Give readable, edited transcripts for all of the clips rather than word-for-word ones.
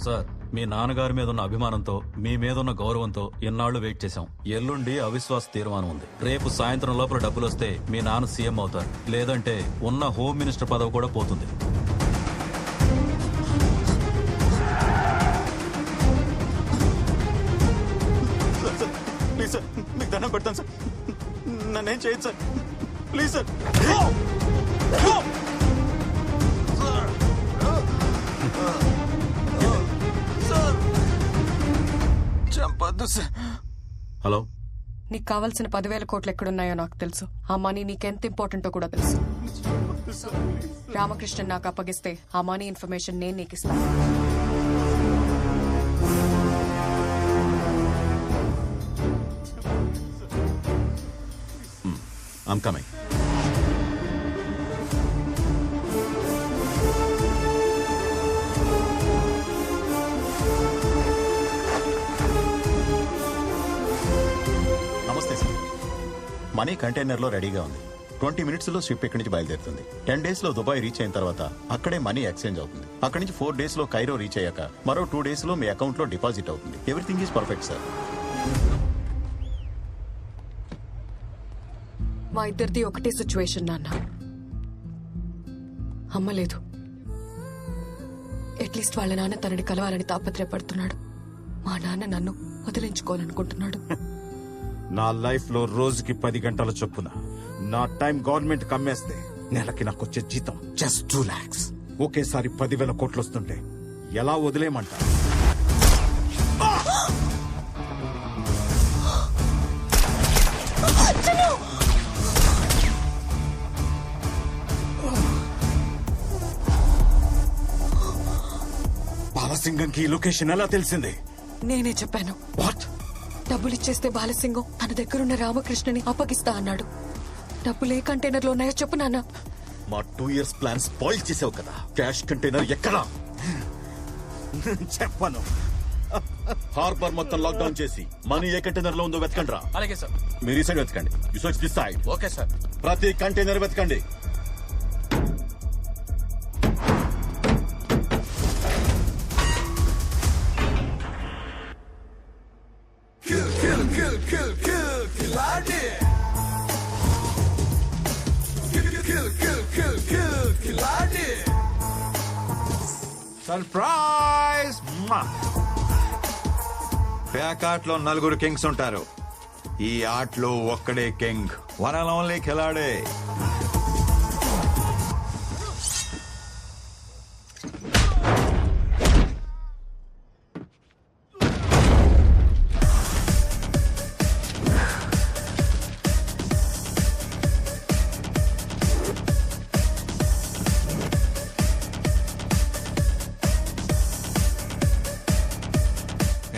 Sir, మీ నాన్నగారి మీద ఉన్న అభిమానంతో మీ మీద ఉన్న గౌరవంతో ఇన్నాళ్లు వెయిట్ చేశాం. ఎల్లుండి అవిశ్వాస తీర్మానం ఉంది. రేపు సాయంత్రం లోపల డబ్బులు వస్తే మీ నాన్న సీఎం అవుతారు. లేదంటే ఉన్న హోమ్ మినిస్టర్ పదవి కూడా పోతుంది. ప్లీజ్ సార్, మీకు దండం పెడతాను సార్, నన్నేం చేయదు సార్, ప్లీజ్ సార్. చంపద్దు సార్. హలో, నీకు కావాల్సిన 10,000 కోట్లు ఎక్కడున్నాయో నాకు తెలుసు. ఆ మనీ నీకెంత ఇంపార్టెంటో కూడా తెలుసు. రామకృష్ణ నాకు అప్పగిస్తే ఆ మనీ ఇన్ఫర్మేషన్ నేను నీకు ఇస్తాను. I'm coming. నమస్తే సార్. మనీ కంటైనర్లో రెడీగా ఉంది. 20 మినిట్స్లో షిప్ ఇక్కడి నుంచి బయలుదేరుతుంది. 10 డేస్లో దుబాయ్ రీచ్ అయిన తర్వాత అక్కడే మనీ ఎక్స్చేంజ్ అవుతుంది. అక్కడి నుంచి 4 డేస్లో కైరో రీచ్ అయ్యాక మరో 2 డేస్లో మీ అకౌంట్లో డిపాజిట్ అవుతుంది. Everything is perfect sir. మా ఇద్దరిది ఒకటే సిచ్యువేషన్ నాన్న. అమ్మ లేదు. అట్లీస్ట్ వాళ్ళ నాన్న తనని కలవాలని తాపత్రయపడుతున్నాడు. మా నాన్న నన్ను వదిలించుకోవాలనుకుంటున్నాడు. నా లైఫ్ లో రోజుకి 10 గంటల చొప్పున నా టైం గవర్నమెంట్ కమ్మేస్తే నెలకి నాకు వచ్చే జీతం జస్ట్ 2 lakhs. ఒకేసారి 10,000 కోట్లు వస్తుంటే ఎలా వదిలేయమంటా? బాలసింగంకి లొకేషన్ ఎలా తెలిసింది? నేనే చెప్పాను. వాట్? డబ్బులు ఇచ్చేస్తే బాలసింగం తన దగ్గరున్న రామకృష్ణని అప్పగిస్తా అన్నాడు. డబ్బులు ఏ కంటైనర్లో ఉన్నాయో చెప్పు నాన్న. మా 2 years ప్లాన్ స్పాయిల్ చేసావు కదా. క్యాష్ కంటైనర్ ఎక్కడా? చెప్పను. హార్బర్ మొత్తం లాక్డౌన్ చేసి మనీ ఏ కంటైనర్ లో ఉందో వెతకండి రా. అలాగే సార్. మీరు ఈ సైడ్ వెతకండి. You search this side. Okay sir. ప్రతి కంటైనర్ వెతకండి. సర్ప్రైజ్! ప్యాకాట్లో 4 కింగ్స్ ఉంటారు. ఈ ఆటలో ఒక్కడే కింగ్, వన్ అండ్ ఓన్లీ ఖిలాడే.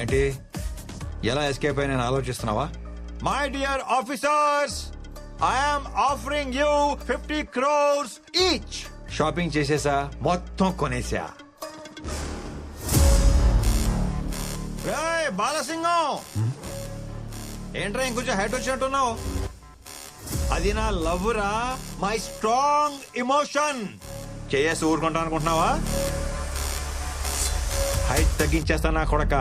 ఏంటి, ఎలా ఎస్కేప్ అయినా ఆలోచిస్తున్నావా? My dear officers, I'm offering you 50 crores each. Shopping చేసేసా, మొత్తం కొనేసా. రేయ్ బాలసింగం, ఏంట్రా ఇంకొంచెం హైట్ వచ్చినట్టున్నావు? అది నా లవ్ రా, మై స్ట్రాంగ్ ఇమోషన్. చేసి ఊరుకుంటా అనుకుంటున్నావా? హైట్ తగ్గించేస్తా నా కొడక.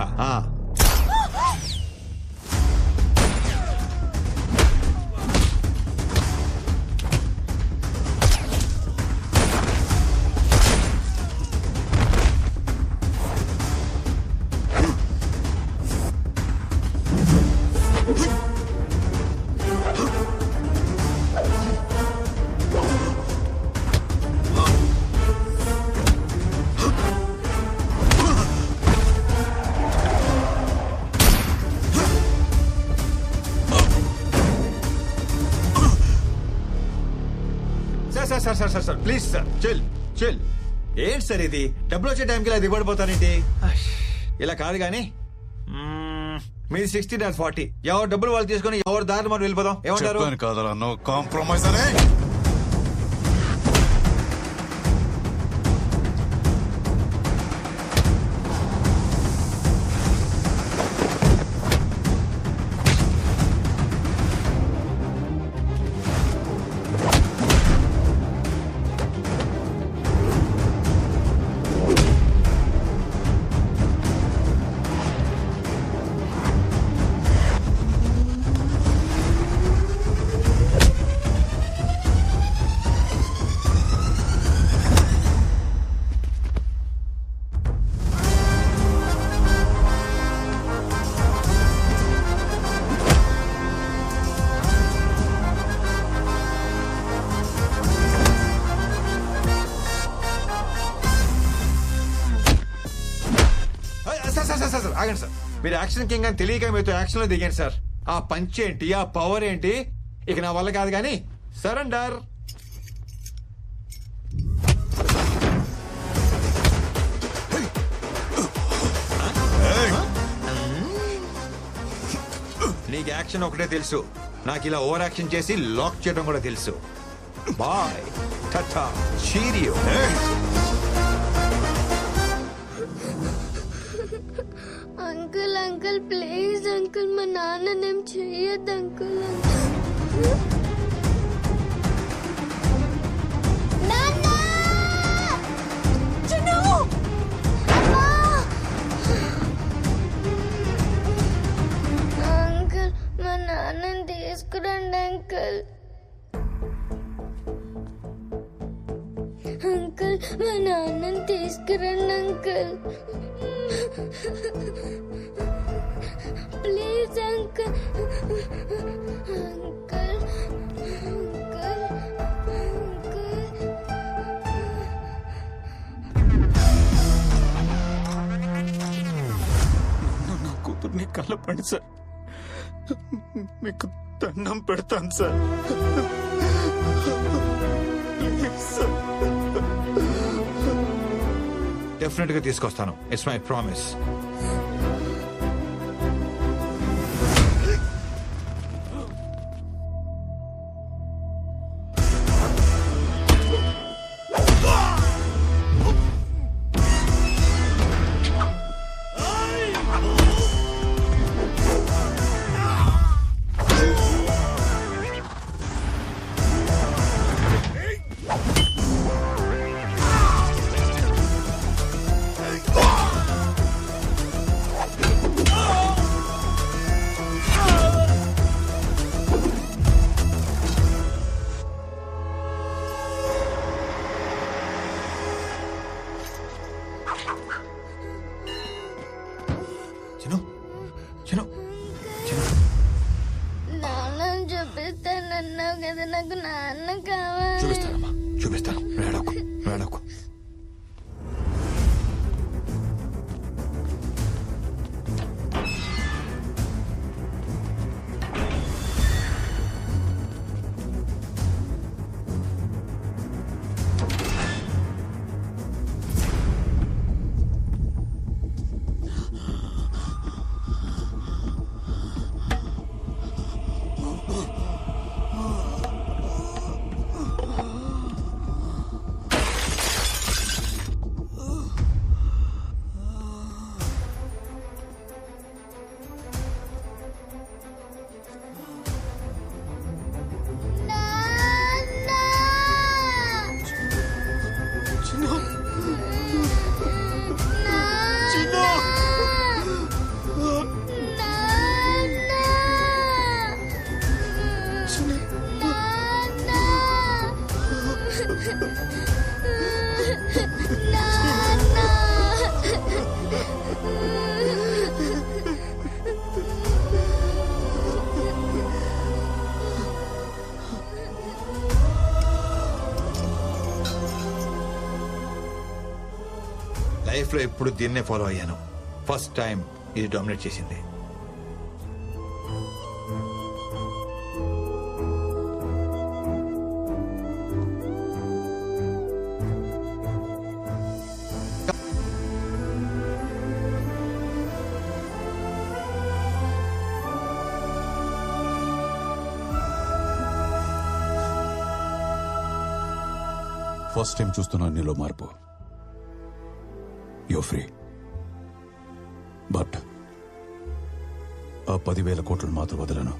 Sir please sir, chill chill. ఏంటి సార్ ఇది? డబ్బులు వచ్చే టైంకి ఇలా దిగబడిపోతానేంటి? ఇలా కాదు గానీ మీరు 60 నాది 40. ఎవరు డబ్బులు వాళ్ళు తీసుకుని ఎవరు దారి మనం వెళ్ళిపోదాం. ఏమంటారు? కాదరా, నో కాంప్రమైజ్ అనే. సార్ ఆగండి సార్. మీరు యాక్షన్ కింగ్ అని తెలియక మీతో యాక్షన్ లో దిగాను సార్. ఆ పంచ్ ఏంటి, ఆ పవర్ ఏంటి, ఇక నా వల్ల కాదు కానీ సరెండర్. నీకు యాక్షన్ ఒకటే తెలుసు, నాకు ఇలా ఓవర్ యాక్షన్ చేసి లాక్ చేయడం కూడా తెలుసు. Bye tata cheerio. Uncle uncle please uncle, మా నాన్ననేం చెయ్యొద్దు అంకుల్. అంకుల్ మా నాన్నని తీసుకురండి అంకుల్. అంకుల్ మా నాన్నని తీసుకురండి uncle. Please uncle. Uncle uncle uncle. నా కూతుర్ని కలపండి సార్, మీకు దండం పెడతాను సార్. Please sir. డెఫినెట్ గా తీసుకొస్తాను. It's my promise. Chinu Chinu Chinu నాన్నని చూపిస్తానన్నావు కదా, నాకు నాన్న కావాలి. చూపిస్తానమ్మా, చూపిస్తాను. వేడకు వేడకు. లైఫ్ లో ఎప్పుడు దీన్నే ఫాలో అయ్యాను. ఫస్ట్ టైం ఇది డామినేట్ చేసింది. ఫస్ట్ టైం చూస్తున్నాను నీలో మార్పు. యో ఫ్రీ. బట్ ఆ 10,000 కోట్లను మాత్రం వదలను.